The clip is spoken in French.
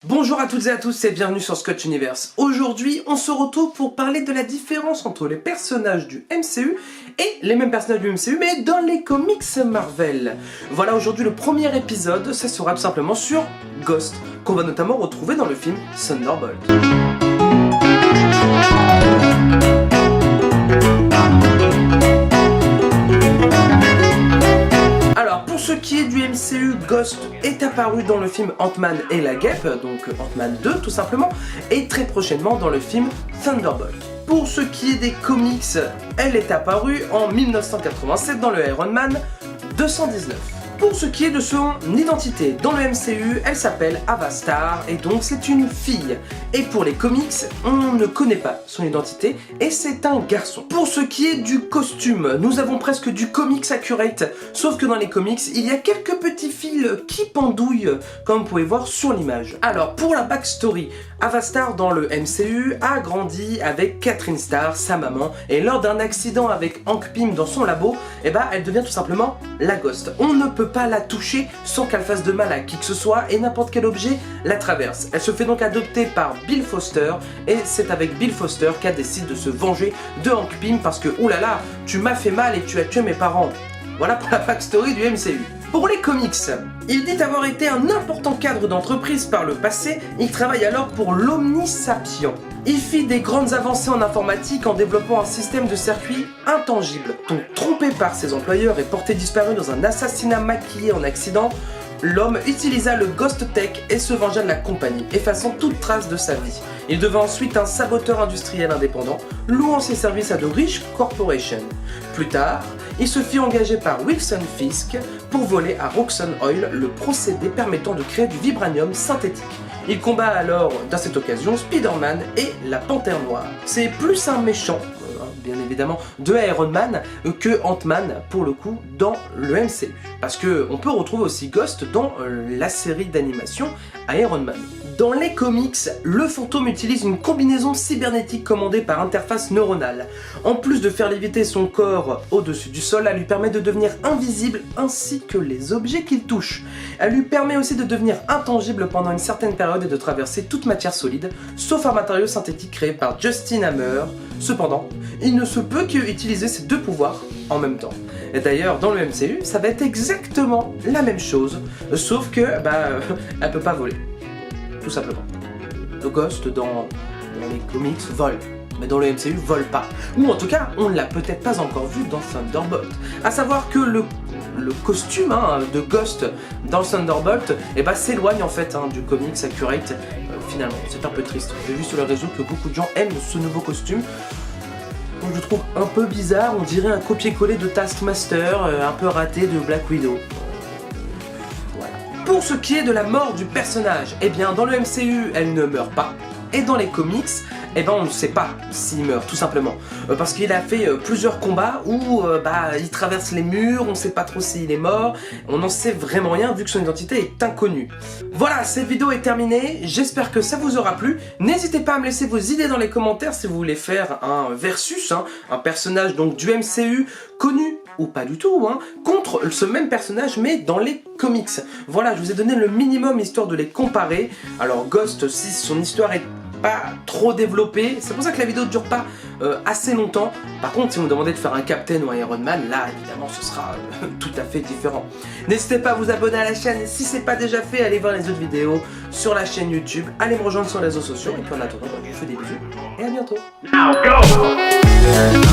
Bonjour à toutes et à tous et bienvenue sur Scotch Universe. Aujourd'hui, on se retrouve pour parler de la différence entre les personnages du MCU et les mêmes personnages du MCU, mais dans les comics Marvel. Voilà, aujourd'hui le premier épisode, ça sera tout simplement sur Ghost, qu'on va notamment retrouver dans le film Thunderbolt. Pour ce qui est du MCU, Ghost est apparu dans le film Ant-Man et la Guêpe, donc Ant-Man 2 tout simplement, et très prochainement dans le film Thunderbolt. Pour ce qui est des comics, elle est apparue en 1987 dans le Iron Man 219. Pour ce qui est de son identité, dans le MCU, elle s'appelle Avastar et donc c'est une fille. Et pour les comics, on ne connaît pas son identité et c'est un garçon. Pour ce qui est du costume, nous avons presque du comics accurate, sauf que dans les comics, il y a quelques petits fils qui pendouillent, comme vous pouvez voir sur l'image. Alors pour la backstory, Avastar dans le MCU a grandi avec Catherine Starr, sa maman, et lors d'un accident avec Hank Pym dans son labo, elle devient tout simplement la Ghost. On ne peut pas la toucher sans qu'elle fasse de mal à qui que ce soit et n'importe quel objet la traverse. Elle se fait donc adopter par Bill Foster et c'est avec Bill Foster qu'elle décide de se venger de Hank Pym parce que oulala, tu m'as fait mal et tu as tué mes parents. Voilà pour la backstory du MCU. Pour les comics, il dit avoir été un important cadre d'entreprise par le passé, il travaille alors pour l'Omnisapien. Il fit des grandes avancées en informatique en développant un système de circuit intangible. Donc trompé par ses employeurs et porté disparu dans un assassinat maquillé en accident, l'homme utilisa le Ghost Tech et se vengea de la compagnie, effaçant toute trace de sa vie. Il devint ensuite un saboteur industriel indépendant, louant ses services à de riches corporations. Plus tard, il se fit engager par Wilson Fisk pour voler à Roxxon Oil le procédé permettant de créer du vibranium synthétique. Il combat alors, dans cette occasion, Spider-Man et la Panthère Noire. C'est plus un méchant, bien évidemment, de Iron Man que Ant-Man, pour le coup, dans le MCU. Parce qu'on peut retrouver aussi Ghost dans la série d'animation Iron Man. Dans les comics, le fantôme utilise une combinaison cybernétique commandée par interface neuronale. En plus de faire léviter son corps au-dessus du sol, elle lui permet de devenir invisible ainsi que les objets qu'il touche. Elle lui permet aussi de devenir intangible pendant une certaine période et de traverser toute matière solide, sauf un matériau synthétique créé par Justin Hammer. Cependant, il ne se peut qu'utiliser ces deux pouvoirs en même temps. Et d'ailleurs, dans le MCU, ça va être exactement la même chose, sauf que, elle peut pas voler. Tout simplement. Le Ghost dans les comics vole, mais dans le MCU vole pas. Ou en tout cas, on ne l'a peut-être pas encore vu dans Thunderbolt. A savoir que le costume de Ghost dans Thunderbolt s'éloigne en fait du comics accurate finalement. C'est un peu triste. J'ai vu sur les réseaux que beaucoup de gens aiment ce nouveau costume. Donc je trouve un peu bizarre, on dirait un copier-coller de Taskmaster, un peu raté de Black Widow. Pour ce qui est de la mort du personnage, dans le MCU, elle ne meurt pas. Et dans les comics, on ne sait pas s'il meurt, tout simplement. Parce qu'il a fait plusieurs combats où il traverse les murs, on ne sait pas trop s'il est mort, on n'en sait vraiment rien vu que son identité est inconnue. Voilà, cette vidéo est terminée, j'espère que ça vous aura plu. N'hésitez pas à me laisser vos idées dans les commentaires si vous voulez faire un versus, un personnage donc du MCU connu ou pas du tout, contre ce même personnage mais dans les comics. Voilà, je vous ai donné le minimum histoire de les comparer. Alors Ghost, si son histoire est pas trop développée, c'est pour ça que la vidéo ne dure pas assez longtemps. Par contre, si vous me demandez de faire un Captain ou un Iron Man, là évidemment ce sera tout à fait différent. N'hésitez pas à vous abonner à la chaîne et si c'est pas déjà fait, allez voir les autres vidéos sur la chaîne YouTube, allez me rejoindre sur les réseaux sociaux et puis en attendant, je vous fais des bisous et à bientôt. Now go!